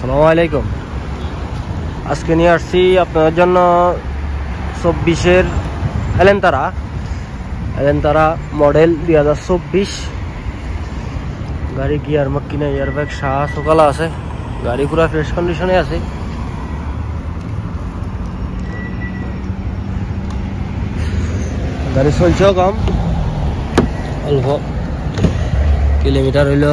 আসসালামু আলাইকুম। আজকে নিয়ে আসছি আপনাদের জন্য 24-এর এলেন্তারা মডেল 2024। গাড়ি গিয়ার মাক্কিনা এয়ারব্যাগ শাহ সকালা আছে, গাড়ি পুরো ফ্রেশ কন্ডিশনে আছে। গাড়ি চলছেও কম, অল্প কিলোমিটার হইল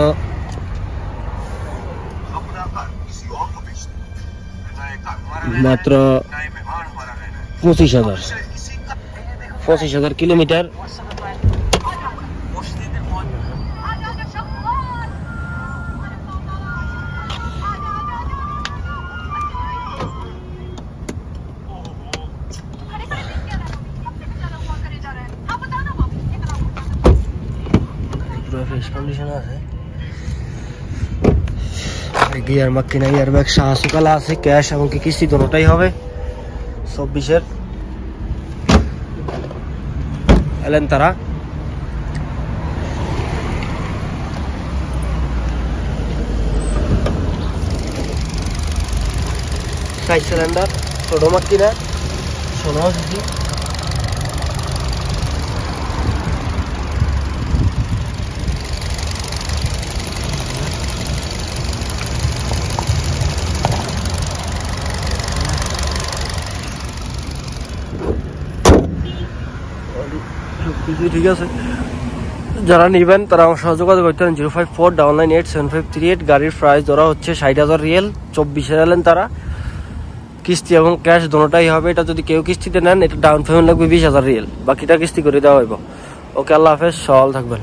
মাত্র 25,000 কিলোমিটার। ফ্রেশ কন্ডিশনে আছে, গিয়ার মাক্কিনা এয়ারব্যাগ শাহ সুকালা আছে, ক্যাশ এমনকি কিস্তি দুটোটাই হবে। 24-এর এলেন্তারা সাইড সিলিন্ডার, ছোট মাক্কিনা 16 সিসি। ঠিক আছে, যারা নিবেন তারা আমার সাথে যোগাযোগ করতে পারেন 05499875338। গাড়ির প্রাইস ধরা হচ্ছে 60,000 রিয়েল। 24-এর এলেন্তারা, কিস্তি এবং ক্যাশ দুটোটাই হবে। এটা যদি কেউ কিস্তিতে নেন, এটা ডাউন পেমেন্ট লাগবে 20,000 রিয়েল, বাকিটা কিস্তি করে দেওয়া হইব। ওকে, আল্লাহ হাফেজ, সকাল থাকবেন।